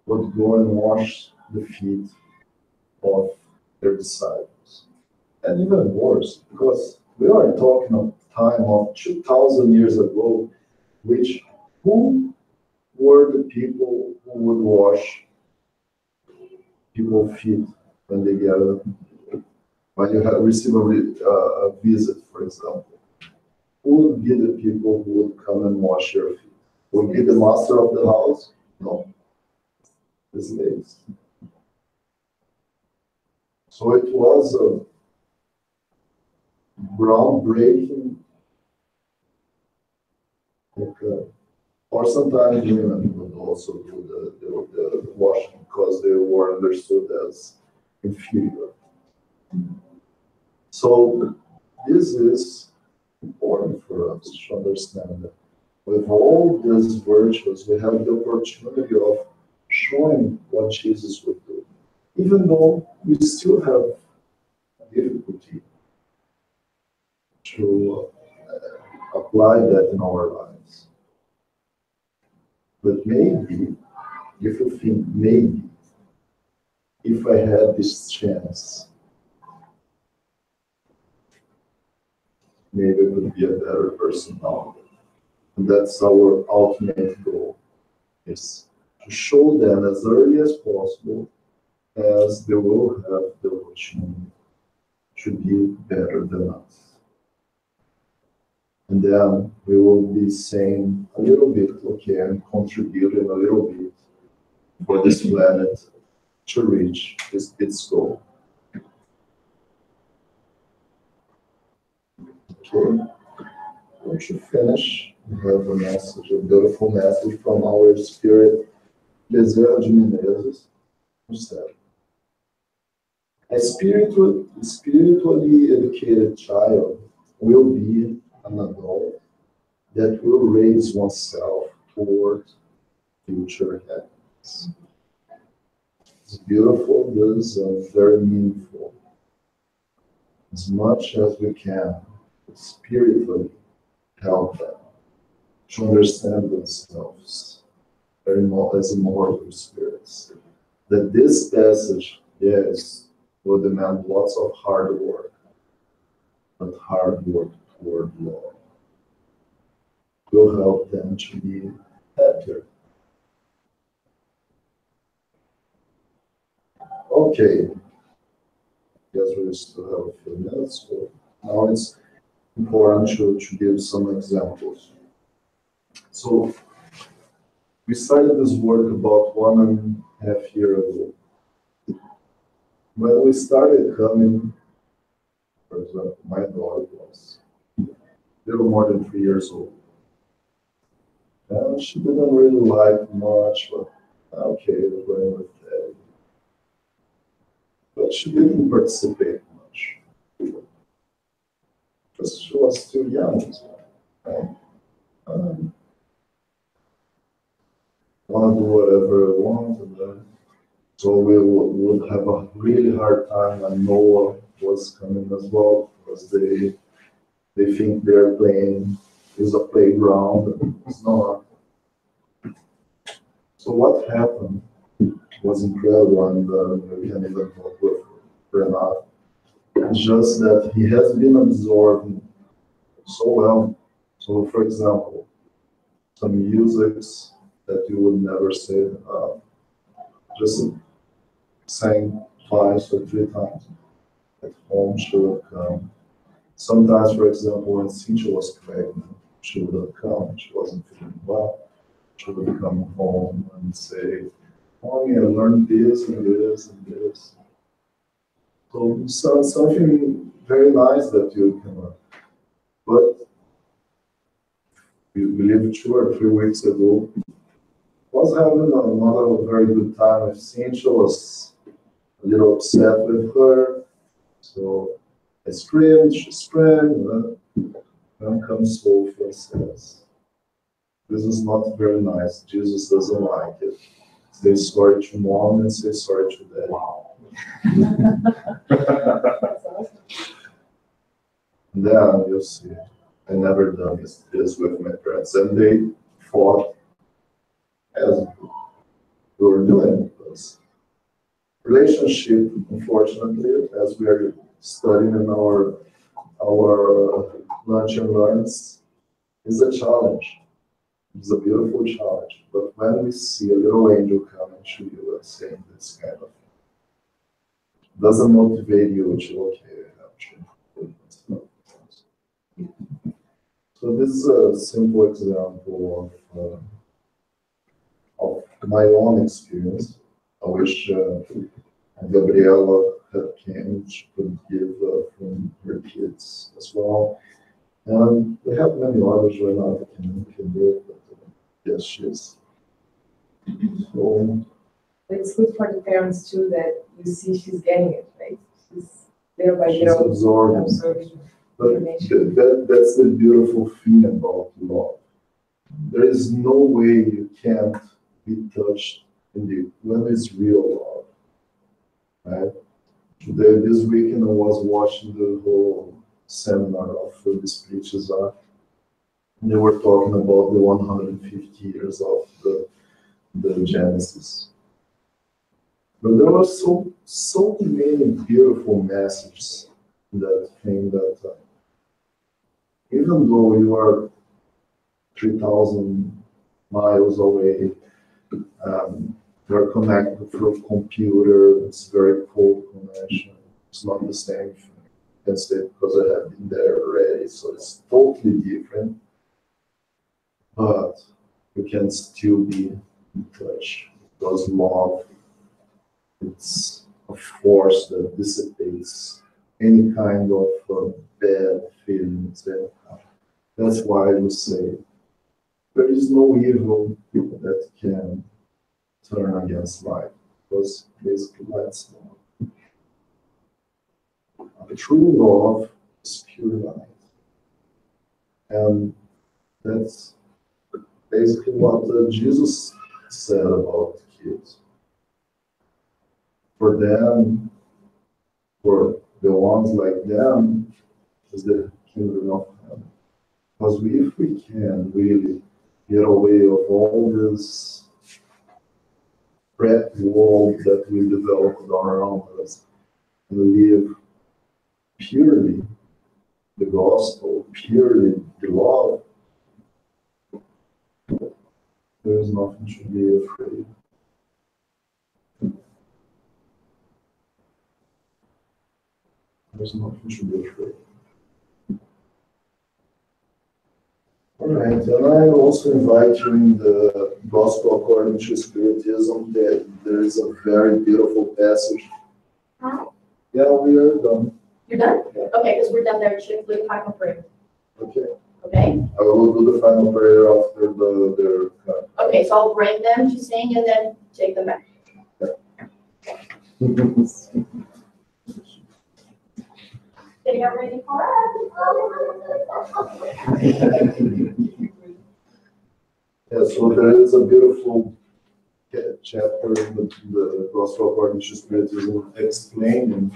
would go and wash the feet of their disciples. And even worse, because we are talking of time of 2,000 years ago, which who were the people who would wash people's feet when they get when you have received a visit, for example? Who would be the people who would come and wash your feet? Would be the master of the house? No. The slaves. So it was a groundbreaking, or sometimes women would also do the washing because they were understood as inferior. So this is important for us to understand that with all these virtues, we have the opportunity of showing what Jesus would do, even though we still have difficulty to apply that in our lives. But maybe, if you think, maybe, if I had this chance, maybe I would be a better person now. And that's our ultimate goal, is to show them as early as possible as they will have the opportunity to be better than us. And then we will be saying a little bit, okay, I'm contributing a little bit for this planet to reach its goal. Okay, to finish, we have a message, a beautiful message from our spirit, Bezerra de Menezes, who said, a spiritually educated child will be an adult that will raise oneself toward future happiness. It's beautiful, this is very meaningful. As much as we can, spiritually help them to understand themselves very more as immortal spirits. That this passage, yes, will demand lots of hard work, but hard work toward love will help them to be happier. Okay, guess we still have a few minutes, so now it's important to give some examples. So we started this work about 1.5 years ago. When we started coming, for example, my daughter was a little more than 3 years old. And she didn't really like much, but okay, we're going with that. But she didn't participate much because she was still young. Right? Want to do whatever I want, and then so we would have a really hard time. And Noah was coming as well because they think their playing is a playground. And it's not. So what happened was incredible, and we can even talk with Renat. It's just that he has been absorbed so well. So, for example, some musics that you would never say, just sang twice or 3 times. At home, she would come. Sometimes, for example, when Cynthia was pregnant, she would come. She wasn't feeling well. She would come home and say, "Mommy, I learned this and this and this." So something very nice that you can learn. But we lived 2 or 3 weeks ago. Was having not a very good time with Cynthia. Was a little upset with her. So I screamed, she screamed, then comes Sophie and says, "This is not very nice. Jesus doesn't like it. Say sorry to mom and say sorry to dad." Wow. And then you'll see, I never done this with my parents, and they fought as we were doing this. Relationship, unfortunately, as we are studying in our lunch and learns, is a challenge. It's a beautiful challenge. But when we see a little angel coming to you and saying this kind of thing, doesn't motivate you to, okay, I have to improve myself. So this is a simple example of my own experience. I wish Gabriela had came, she could give from her kids as well. And we have many others right now that can do it, but yes, she is. So It's good for the parents too that you see she's getting it, right? She's little by she's little absorbing. absorbing But information. that's the beautiful thing about love. There is no way you can't be touched when it's real love, right? Today, this weekend, I was watching the whole seminar of the Spiritist. They were talking about the 150 years of the Genesis. But there were so many beautiful messages in that thing that even though you are 3,000 miles away, They're connected through a computer. It's very cold connection. It's not the same thing. I can say because I have been there already, so it's totally different. But you can still be in touch because love, it's a force that dissipates any kind of bad feelings. And that's why we say there is no evil that can turn against light, because basically light's love. The true love is pure light. And that's basically what Jesus said about kids. For them, for the ones like them, is the kingdom of heaven. Because if we can really get away of all this red world that we developed around us and live purely the gospel, purely the love, there is nothing to be afraid. There's nothing to be afraid. All right, and I also invite you in the Gospel according to Spiritism that there is a very beautiful passage. Huh? Yeah, we are done. You're done? Yeah. Okay, because we're done there, should we final prayer? Okay. Okay? I will do the final prayer after their Okay, so I'll bring them to sing and then take them back. Getting ready for Yeah, so there is a beautiful chapter in the Gospel according to Spiritism explaining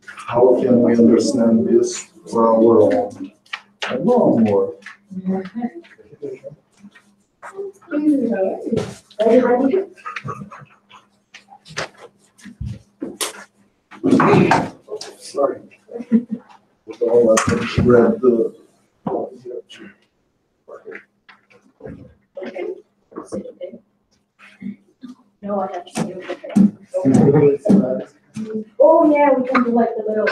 how can we understand this for our own. And no more. Sorry. So I read the. Okay. No, I have to do it. Oh, yeah, we can do like the little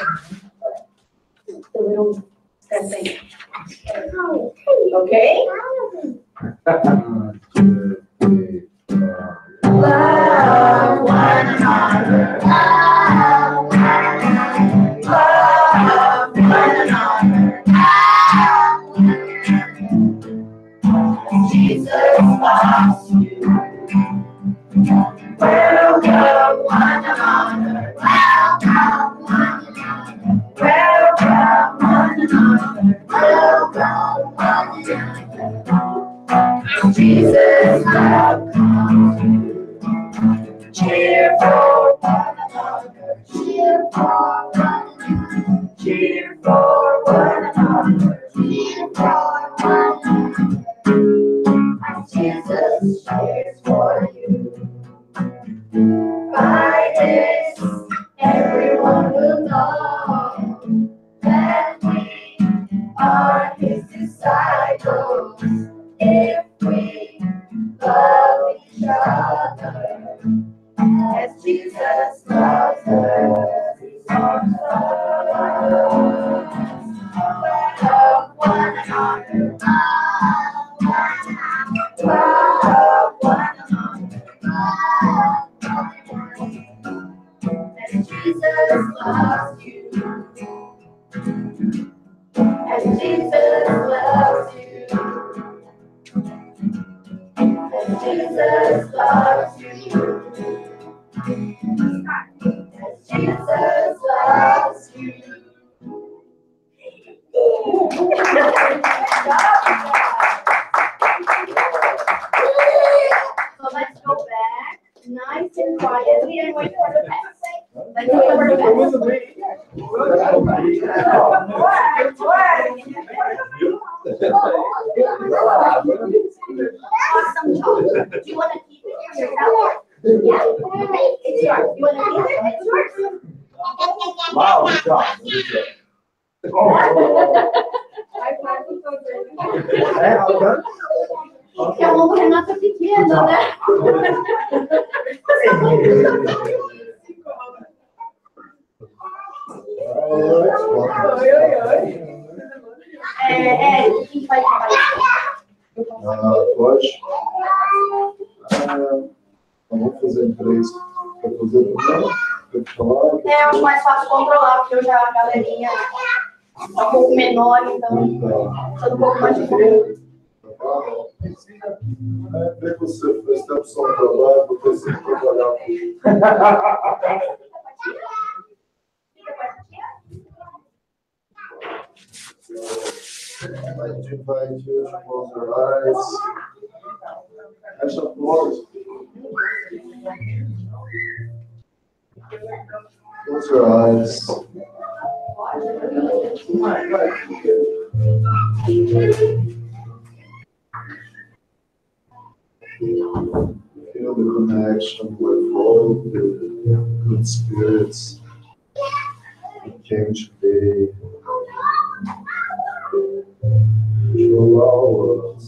that thing. Okay? Love one another. Love one another. Jesus loves you. Welcome one another. Welcome one another. Welcome one another. Welcome one another. Jesus love comes. Cheer for one another. Cheer for one another. Cheer for one another. Cheer for one another. And Jesus cheers for you. By this, everyone will know that we are His disciples if we love each other as Jesus loves us. Love one another. Love one another. And Jesus loves you. And Jesus loves you. And Jesus loves you. And Jesus loves you. So let's go back, nice and quietly, and wait for the pass. Let's wait for the pass. Awesome job. Do you want to keep it yourself? Yeah. It's yours. You want to keep it? It's yours. Wow, good job. Good job. Que a mão não tá pequena, né? Oi, oi, oi. A gente vai trabalhar. Pode? Vamos fazer em três. Quer fazer primeiro? Quer falar? Eu acho mais fácil controlar, porque eu já a galerinha tá um pouco menor, então tá um pouco mais difícil. Vê você fez tempo só um trabalho, porque você tem que trabalhar I invite you to close your eyes. Fecha a porta. Close your eyes. Feel the connection with all the good spirits that came today to allow us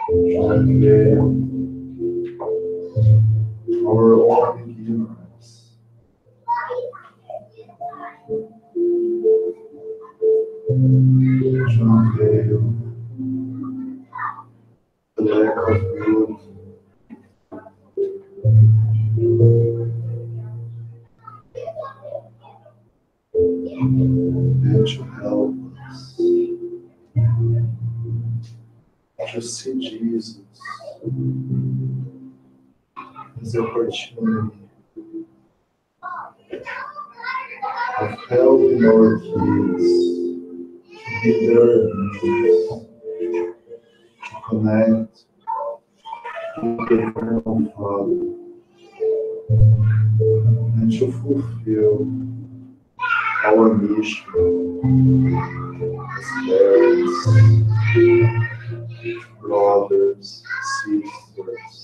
to unveil our own ignorance. To unveil the lack of good and to help us to see Jesus as the opportunity of helping our kids to be their needs, to connect with the Eternal Father, and to fulfill our mission as parents, brothers, sisters,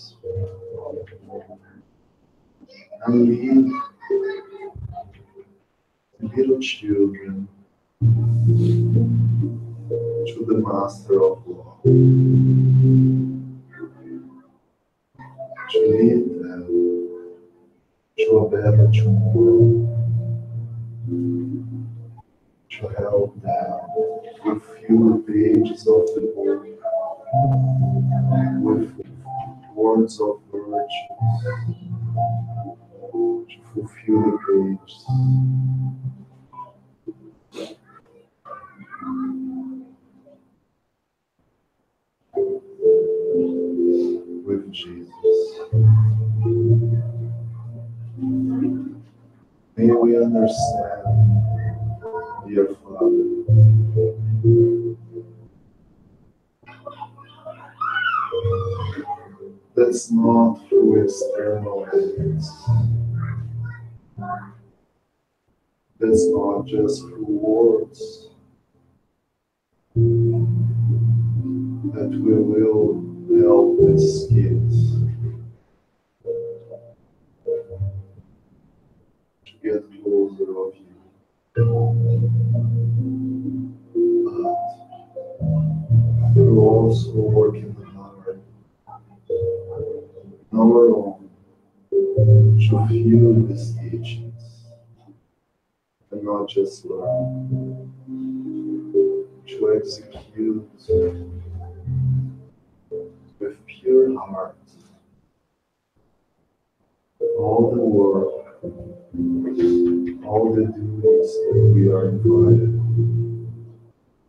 and lead little children to the Master of Law, to lead them to a better tomorrow, to help them fulfill the pages of the book with words of virtue, to fulfill the pages with Jesus. May we understand, dear Father, that's not through external evidence. That's not just through words that we will help these kids to get closer of you. But through also working hard on our own to feel these teachings and not just learn, to execute with pure heart all the work, all the duties that we are invited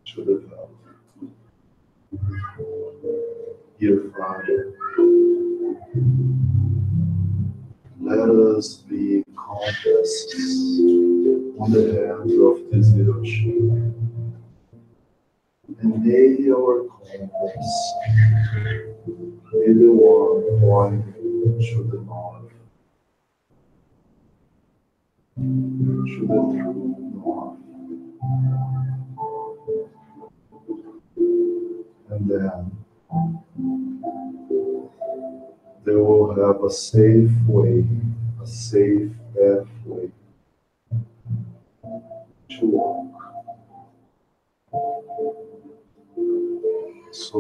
to develop. Dear Father, let us be compasses on the hands of these little children. And may our compass be the one pointing to the north, to the true north. And then they will have a safe way, a safe pathway to walk. So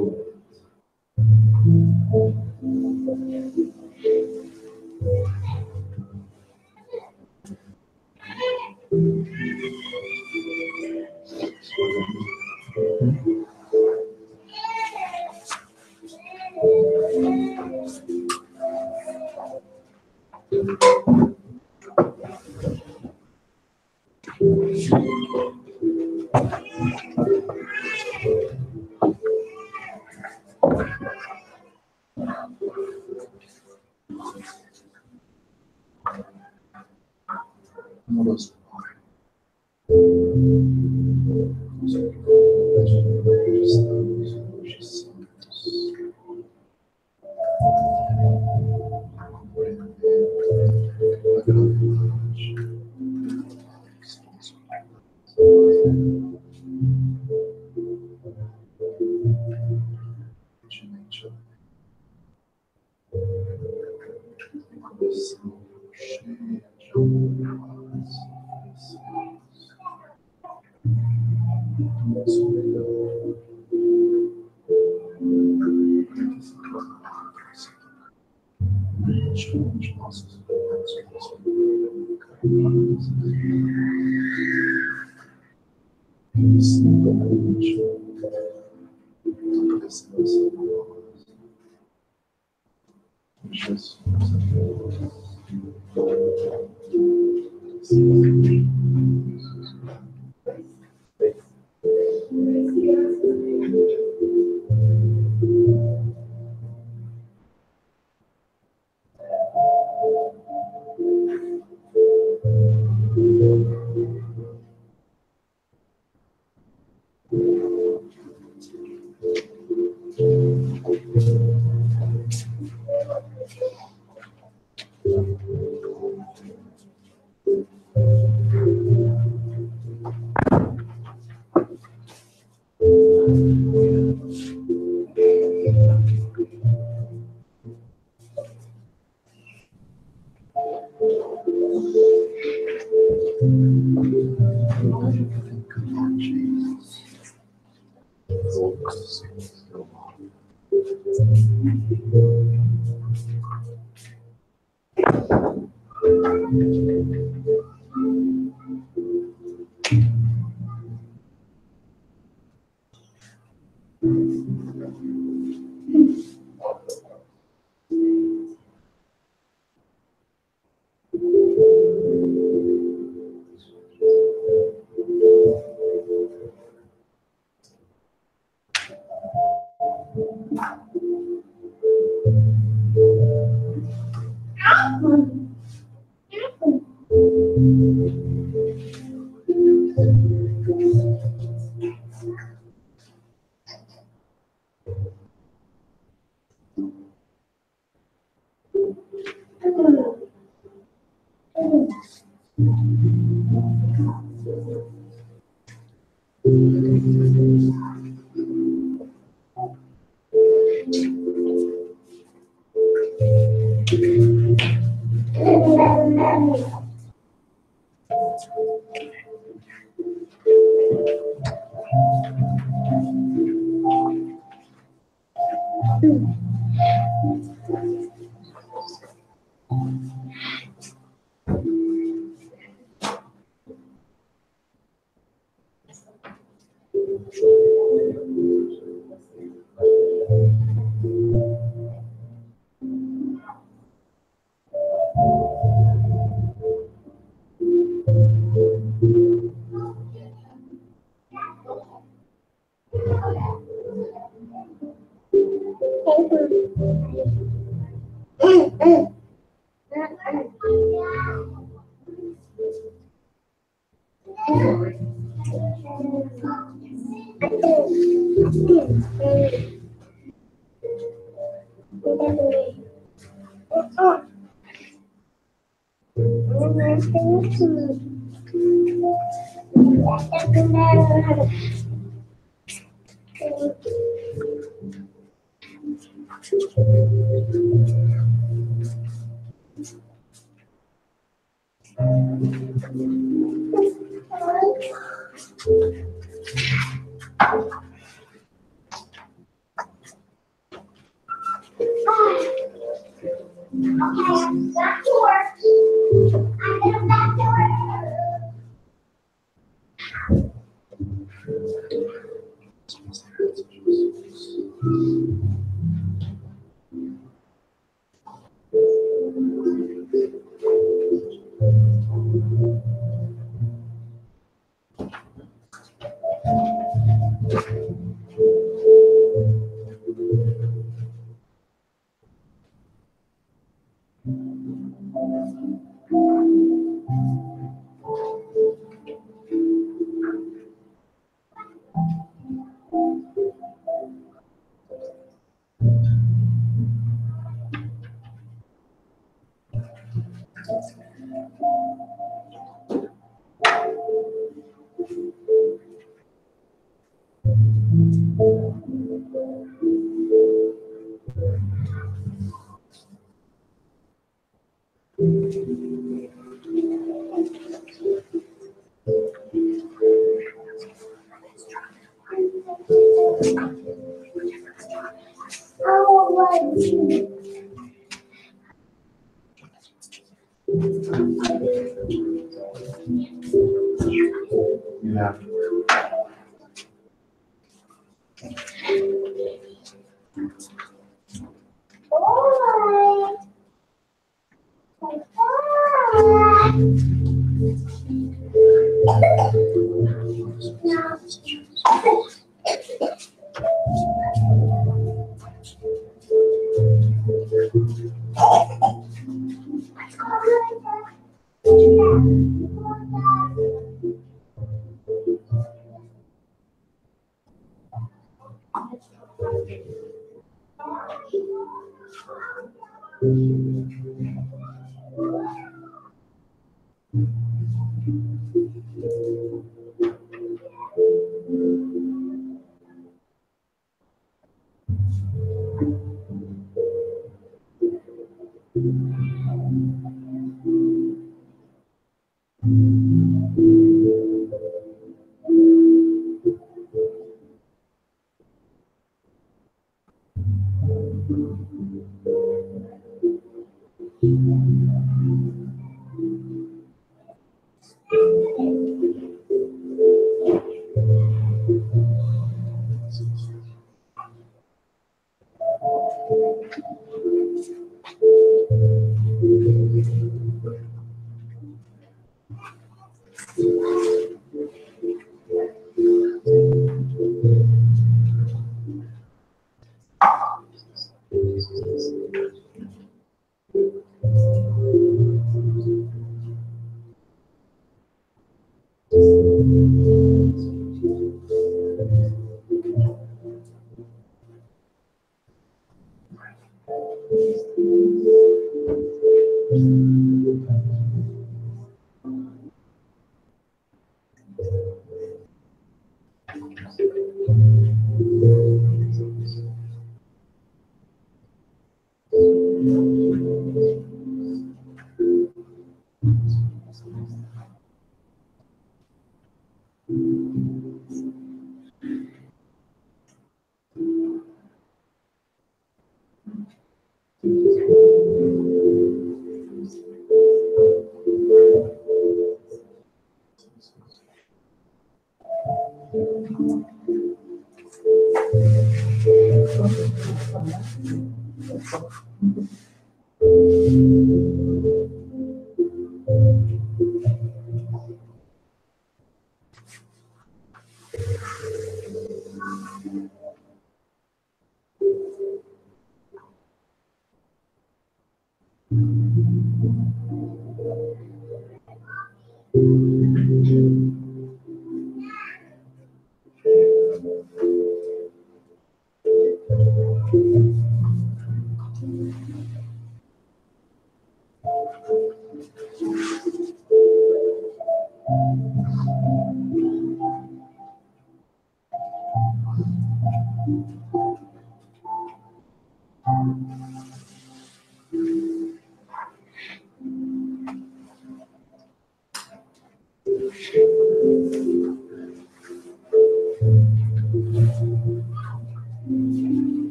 Yeah.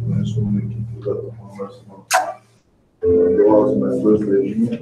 Mais uma equipe da conversação. Eu gosto mais duas beijinhas.